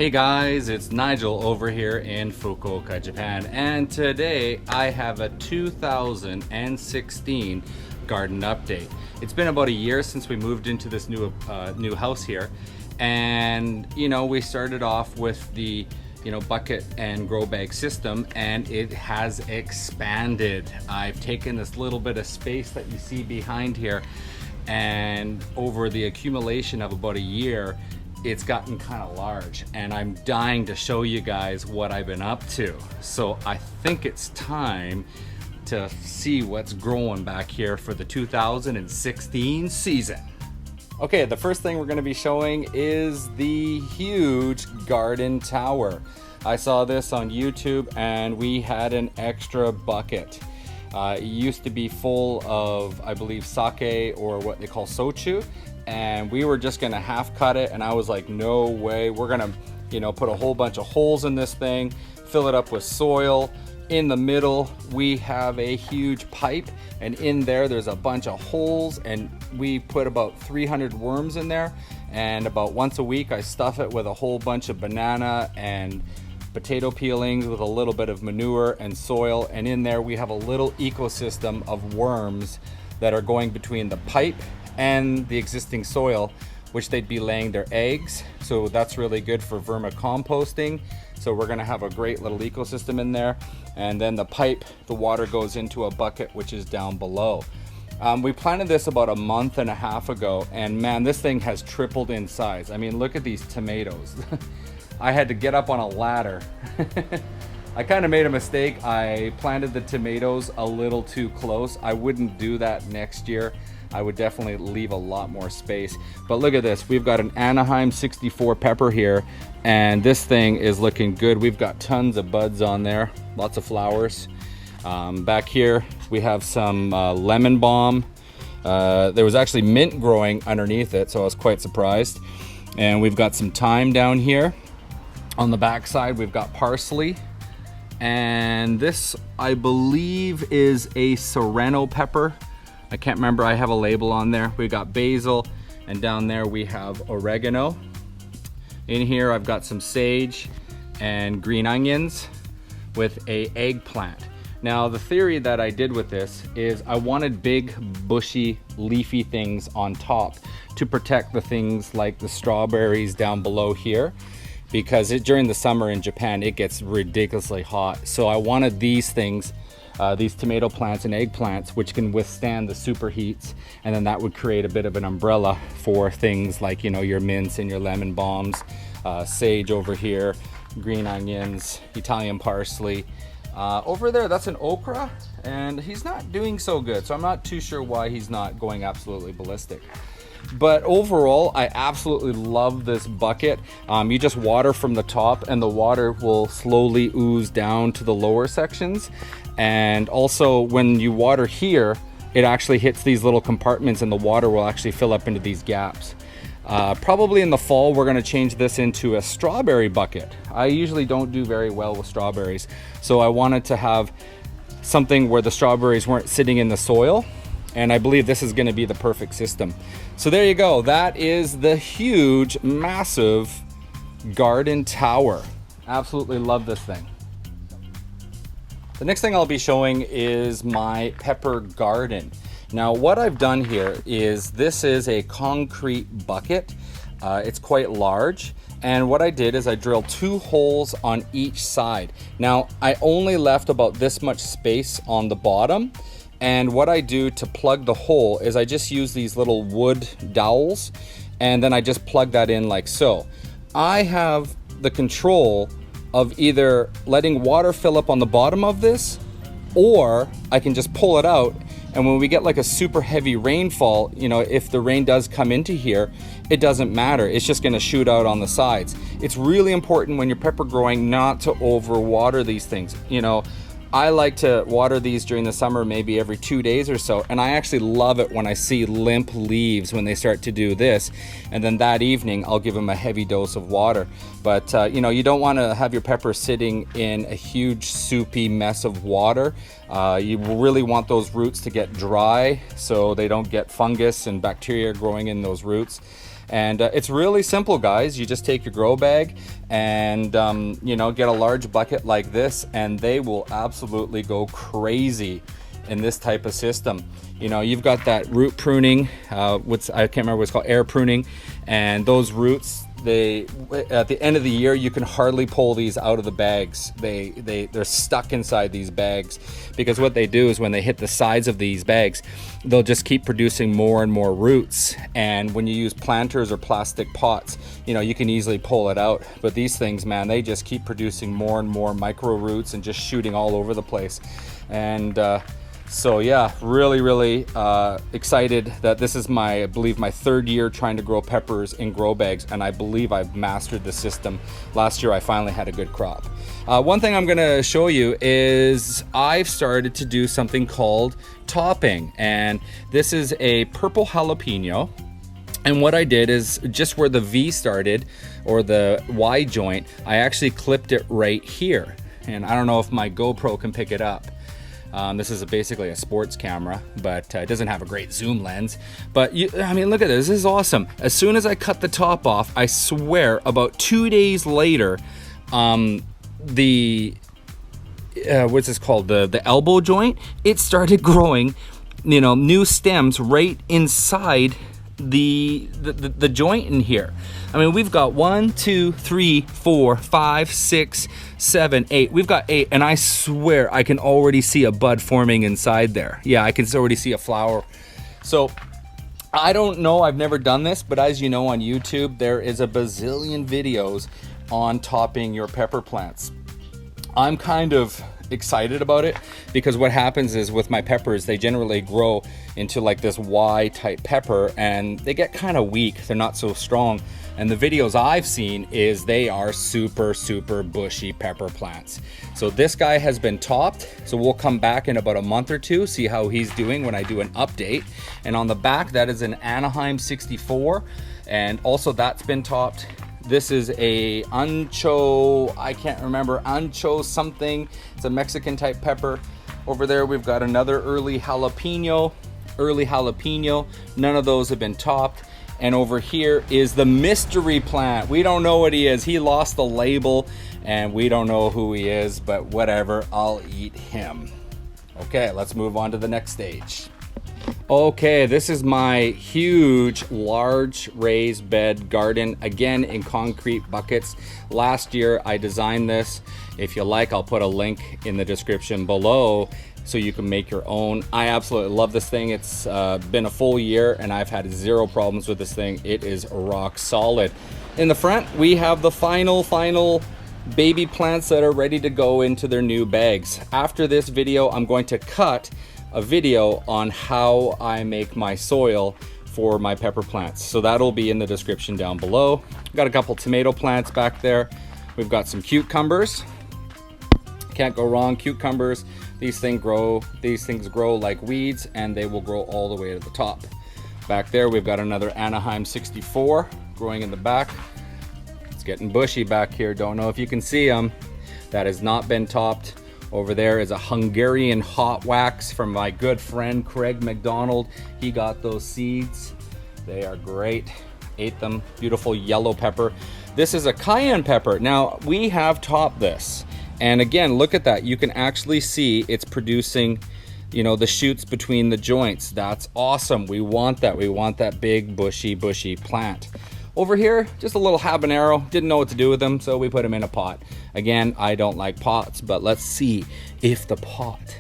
Hey guys, it's Nigel over here in Fukuoka, Japan, and today I have a 2016 garden update. It's been about a year since we moved into this new house here, and we started off with the bucket and grow bag system, and it has expanded. I've taken this little bit of space that you see behind here, and over the accumulation of about a year, it's gotten kind of large, and I'm dying to show you guys what I've been up to. So I think it's time to see what's growing back here for the 2016 season. Okay, the first thing we're going to be showing is the huge garden tower. I saw this on YouTube and we had an extra bucket. It used to be full of, I believe, sake, or what they call sochu, and we were just gonna half cut it, and I was like, no way, we're gonna put a whole bunch of holes in this thing, fill it up with soil. In the middle we have a huge pipe, and in there's a bunch of holes, and we put about 300 worms in there, and about once a week I stuff it with a whole bunch of banana and potato peelings with a little bit of manure and soil, and in there we have a little ecosystem of worms that are going between the pipe and the existing soil, which they'd be laying their eggs. So that's really good for vermicomposting. So we're gonna have a great little ecosystem in there. And then the pipe, the water goes into a bucket which is down below. We planted this about a month and a half ago, and man, this thing has tripled in size. I mean, look at these tomatoes. I had to get up on a ladder. I kind of made a mistake. I planted the tomatoes a little too close. I wouldn't do that next year. I would definitely leave a lot more space. But look at this. We've got an Anaheim 64 pepper here, and this thing is looking good. We've got tons of buds on there, lots of flowers. Back here, we have some lemon balm. There was actually mint growing underneath it, so I was quite surprised. And we've got some thyme down here. On the back side, we've got parsley. And this, I believe, is a serrano pepper. I can't remember, I have a label on there. We got basil, and down there we have oregano. In here I've got some sage and green onions with a eggplant. Now the theory that I did with this is I wanted big, bushy, leafy things on top to protect the things like the strawberries down below here, because during the summer in Japan it gets ridiculously hot. So I wanted these things, these tomato plants and eggplants, which can withstand the super heats, and then that would create a bit of an umbrella for things like your mints and your lemon balms, sage over here, green onions, Italian parsley. Over there, that's an okra, and he's not doing so good, so I'm not too sure why he's not going absolutely ballistic. But overall, I absolutely love this bucket. You just water from the top, and the water will slowly ooze down to the lower sections. And also when you water here, it actually hits these little compartments, and the water will actually fill up into these gaps. Probably in the fall, we're gonna change this into a strawberry bucket. I usually don't do very well with strawberries, so I wanted to have something where the strawberries weren't sitting in the soil. And I believe this is gonna be the perfect system. So there you go. That is the huge, massive garden tower. Absolutely love this thing. The next thing I'll be showing is my pepper garden. Now what I've done here is, this is a concrete bucket. It's quite large. And what I did is I drilled 2 holes on each side. Now I only left about this much space on the bottom. And what I do to plug the hole is I just use these little wood dowels, and then I just plug that in like so. I have the control of either letting water fill up on the bottom of this, or I can just pull it out, and when we get like a super heavy rainfall, if the rain does come into here, it doesn't matter. It's just gonna shoot out on the sides. It's really important when you're pepper growing not to overwater these things. I like to water these during the summer, maybe every 2 days or so, and I actually love it when I see limp leaves when they start to do this, and then that evening I'll give them a heavy dose of water. But you don't want to have your pepper sitting in a huge soupy mess of water. You really want those roots to get dry so they don't get fungus and bacteria growing in those roots. And it's really simple, guys. You just take your grow bag and you know, get a large bucket like this, and they will absolutely go crazy in this type of system. You know, you've got that root pruning, I can't remember what it's called, air pruning, and those roots, they, at the end of the year, you can hardly pull these out of the bags. They're stuck inside these bags, because what they do is when they hit the sides of these bags, they'll just keep producing more and more roots. And when you use planters or plastic pots, you know, you can easily pull it out. But these things, man, they just keep producing more and more micro roots and just shooting all over the place. And so yeah, really excited that this is I believe my third year trying to grow peppers in grow bags, and I believe I've mastered the system. Last year I finally had a good crop. One thing I'm gonna show you is I've started to do something called topping, and this is a purple jalapeno. And what I did is just where the V started, or the Y joint, I actually clipped it right here. And I don't know if my GoPro can pick it up. This is basically a sports camera, but it doesn't have a great zoom lens. But I mean, look at this. This is awesome. As soon as I cut the top off, I swear about 2 days later, what's this called? The elbow joint, it started growing, you know, new stems right inside the joint in here. I mean, we've got 1, 2, 3, 4, 5, 6, 7, 8. We've got 8, and I swear I can already see a bud forming inside there. Yeah, I can already see a flower. So I don't know, I've never done this, but as you know, on YouTube there is a bazillion videos on topping your pepper plants. I'm kind of excited about it, because what happens is with my peppers, they generally grow into like this Y type pepper, and they get kind of weak. They're not so strong. And the videos I've seen is they are super bushy pepper plants. So this guy has been topped, so we'll come back in about a month or two, see how he's doing when I do an update. And on the back, that is an Anaheim 64, and also that's been topped. This is a ancho, I can't remember, ancho something. It's a Mexican type pepper. Over there we've got another early jalapeno. None of those have been topped. And over here is the mystery plant. We don't know what he is. He lost the label and we don't know who he is, but whatever, I'll eat him. Okay, let's move on to the next stage. Okay, this is my huge, large raised bed garden, again in concrete buckets. Last year I designed this. If you like, I'll put a link in the description below so you can make your own. I absolutely love this thing. It's been a full year and I've had zero problems with this thing. It is rock solid. In the front, we have the final baby plants that are ready to go into their new bags. After this video, I'm going to cut a video on how I make my soil for my pepper plants. So that'll be in the description down below. Got a couple tomato plants back there. We've got some cucumbers. Can't go wrong, cucumbers. These things grow like weeds, and they will grow all the way to the top. Back there, we've got another Anaheim 64 growing in the back. It's getting bushy back here. Don't know if you can see them. That has not been topped. Over there is a Hungarian hot wax from my good friend Craig McDonald. He got those seeds. They are great. Ate them. Beautiful yellow pepper. This is a cayenne pepper. Now, we have topped this. And again, look at that. You can actually see it's producing, you know, the shoots between the joints. That's awesome. We want that. We want that big, bushy plant. Over here, just a little habanero. Didn't know what to do with them, so we put them in a pot. Again, I don't like pots, but let's see if the pot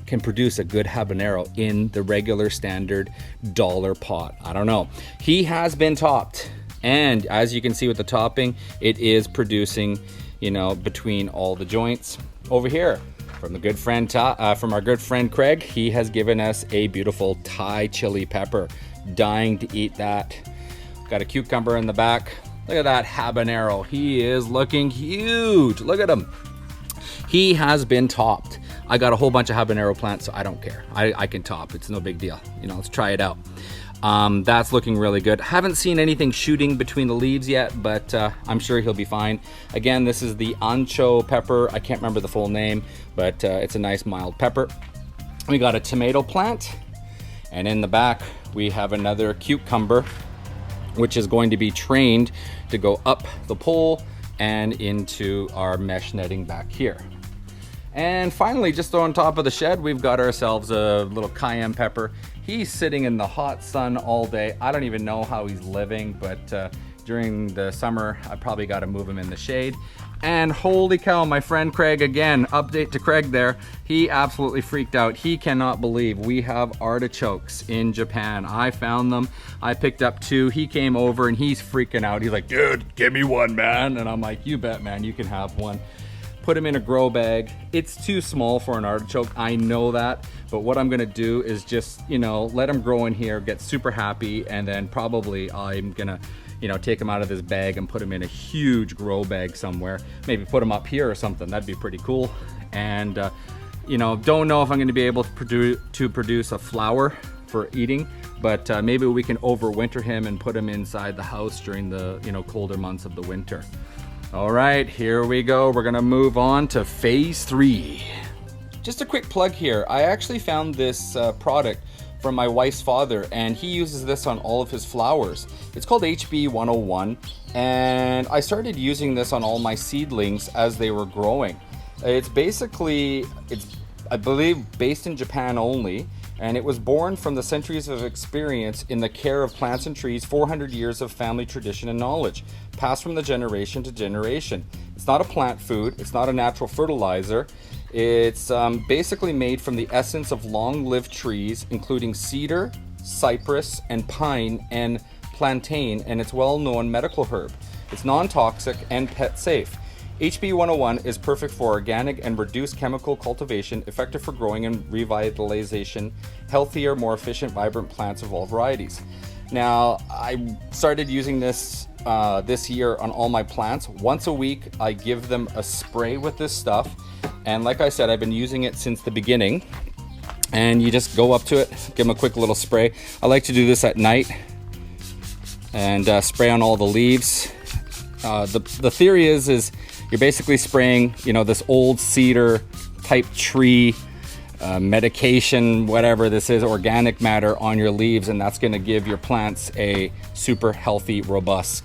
can produce a good habanero in the regular standard dollar pot. I don't know. He has been topped, and as you can see with the topping, it is producing, you know, between all the joints. Over here, from our good friend Craig, he has given us a beautiful Thai chili pepper. Dying to eat that. Got a cucumber in the back. Look at that habanero. He is looking huge. Look at him. He has been topped. I got a whole bunch of habanero plants, so I don't care. I can top. It's no big deal. You know, let's try it out. That's looking really good. Haven't seen anything shooting between the leaves yet, but I'm sure he'll be fine. Again, this is the ancho pepper. I can't remember the full name, but it's a nice mild pepper. We got a tomato plant, and in the back we have another cucumber. which is going to be trained to go up the pole and into our mesh netting back here. And finally, just on top of the shed, we've got ourselves a little cayenne pepper. He's sitting in the hot sun all day. I don't even know how he's living, but during the summer, I probably got to move him in the shade. And holy cow, my friend Craig, again, update to Craig there. He absolutely freaked out. He cannot believe we have artichokes in Japan. I found them. I picked up 2. He came over and he's freaking out. He's like, dude, give me one, man. And I'm like, you bet, man, you can have one. Put him in a grow bag. It's too small for an artichoke, I know that, but what I'm gonna do is just, let him grow in here, get super happy, and then probably I'm gonna, take him out of this bag and put him in a huge grow bag somewhere. Maybe put him up here or something. That'd be pretty cool. And don't know if I'm gonna be able to produce a flower for eating, but maybe we can overwinter him and put him inside the house during the colder months of the winter. All right, here we go. We're gonna move on to phase 3. Just a quick plug here. I actually found this product from my wife's father, and he uses this on all of his flowers. It's called HB 101, and I started using this on all my seedlings as they were growing. It's I believe, based in Japan only, and it was born from the centuries of experience in the care of plants and trees, 400 years of family tradition and knowledge, passed from the generation to generation. It's not a plant food, it's not a natural fertilizer. It's basically made from the essence of long-lived trees, including cedar, cypress, and pine, and plantain, and it's well-known medical herb. It's non-toxic and pet safe. HB 101 is perfect for organic and reduced chemical cultivation, effective for growing and revitalization, healthier, more efficient, vibrant plants of all varieties. Now, I started using this this year on all my plants. Once a week, I give them a spray with this stuff. And like I said, I've been using it since the beginning. And you just go up to it, give them a quick little spray. I like to do this at night and spray on all the leaves. The theory is you're basically spraying, this old cedar type tree medication, whatever this is, organic matter on your leaves, and that's going to give your plants a super healthy, robust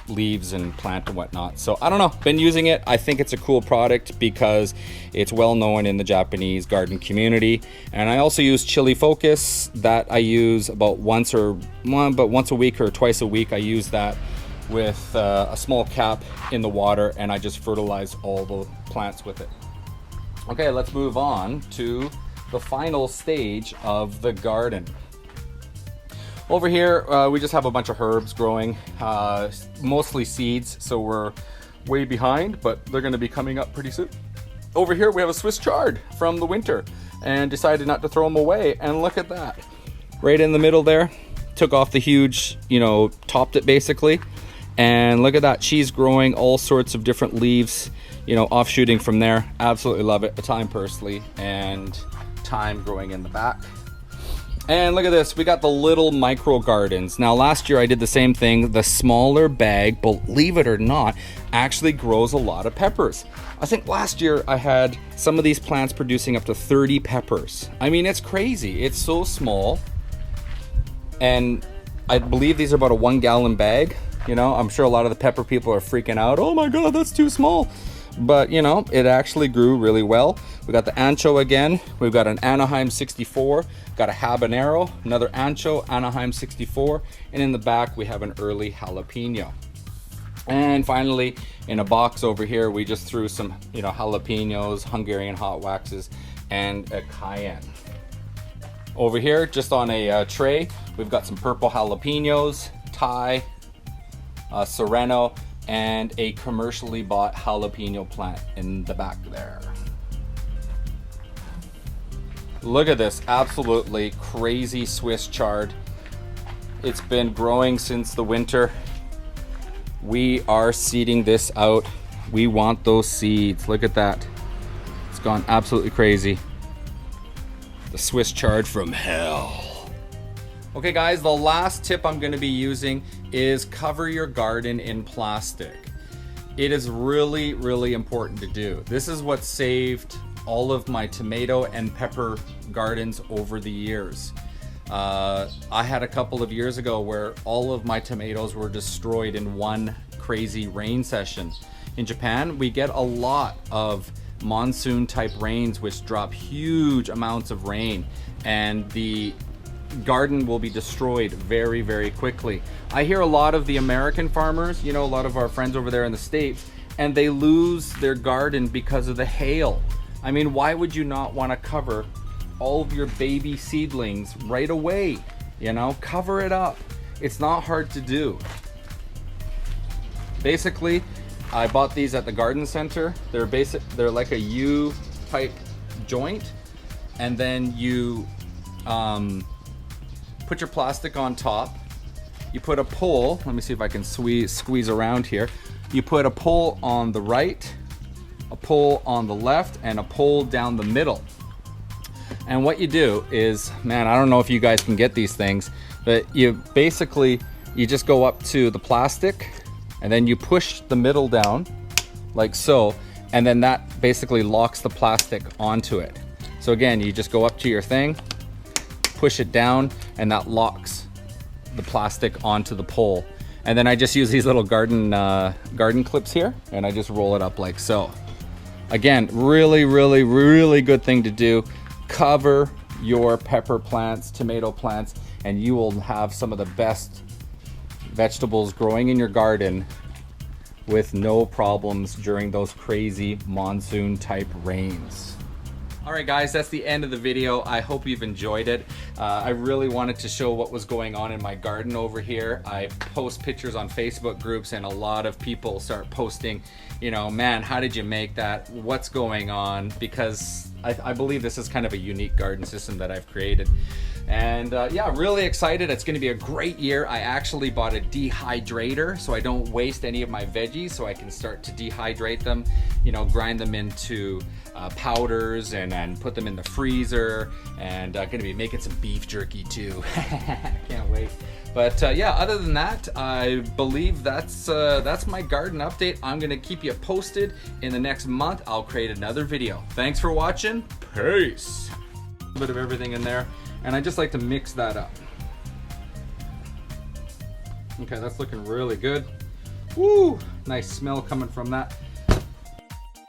leaves and plant and whatnot. So I don't know, been using it. I think it's a cool product because it's well known in the Japanese garden community. And I also use Chili Focus that I use about once a week or twice a week. I use that with a small cap in the water, and I just fertilize all the plants with it. Okay, let's move on to the final stage of the garden. Over here, we just have a bunch of herbs growing, mostly seeds, so we're way behind, but they're gonna be coming up pretty soon. Over here, we have a Swiss chard from the winter, and decided not to throw them away, and look at that. Right in the middle there, took off the huge, topped it basically. And look at that, she's growing all sorts of different leaves, offshooting from there. Absolutely love it. A thyme parsley and thyme growing in the back. And look at this, we got the little micro gardens. Now last year I did the same thing. The smaller bag, believe it or not, actually grows a lot of peppers. I think last year I had some of these plants producing up to 30 peppers. I mean, it's crazy. It's so small. And I believe these are about a 1 gallon bag. I'm sure a lot of the pepper people are freaking out. Oh my God, that's too small. But it actually grew really well. We got the ancho again. We've got an Anaheim 64, got a habanero, another ancho, Anaheim 64, and in the back we have an early jalapeno. And finally, in a box over here, we just threw some, jalapenos, Hungarian hot waxes, and a cayenne. Over here, just on a tray, we've got some purple jalapenos, Thai, serrano, and a commercially bought jalapeno plant in the back there. Look at this absolutely crazy Swiss chard. It's been growing since the winter. We are seeding this out. We want those seeds. Look at that. It's gone absolutely crazy. The Swiss chard from hell. Okay guys, the last tip I'm going to be using is cover your garden in plastic. It is really, really important to do. This is what saved all of my tomato and pepper gardens over the years. I had a couple of years ago where all of my tomatoes were destroyed in one crazy rain session. In Japan, we get a lot of monsoon type rains which drop huge amounts of rain, and the garden will be destroyed very, very quickly. I hear a lot of the American farmers, you know, a lot of our friends over there in the States, and they lose their garden because of the hail. I mean, why would you not want to cover all of your baby seedlings right away? You know, cover it up. It's not hard to do. Basically, I bought these at the garden center. They're like a U type joint, and then you put your plastic on top. You put a pole. Let me see if I can squeeze around here. You put a pole on the right, a pole on the left, and a pole down the middle. And what you do is, man, I don't know if you guys can get these things, but you just go up to the plastic, and then you push the middle down like so, and then that basically locks the plastic onto it. So again, you just go up to your thing, push it down, and that locks the plastic onto the pole. And then I just use these little garden clips here, and I just roll it up like so. Again, really, really, really good thing to do. Cover your pepper plants, tomato plants, and you will have some of the best vegetables growing in your garden with no problems during those crazy monsoon type rains. All right guys, that's the end of the video. I hope you've enjoyed it. I really wanted to show what was going on in my garden over here. I post pictures on Facebook groups, and a lot of people start posting, you know, man, how did you make that? What's going on? Because I believe this is kind of a unique garden system that I've created. And yeah, really excited. It's gonna be a great year. I actually bought a dehydrator so I don't waste any of my veggies, so I can start to dehydrate them, you know, grind them into powders and put them in the freezer. And gonna be making some beef jerky too. Can't wait. But yeah, other than that, I believe that's my garden update. I'm gonna keep you posted. In the next month, I'll create another video. Thanks for watching. Peace. A bit of everything in there. And I just like to mix that up. Okay, that's looking really good. Woo, nice smell coming from that.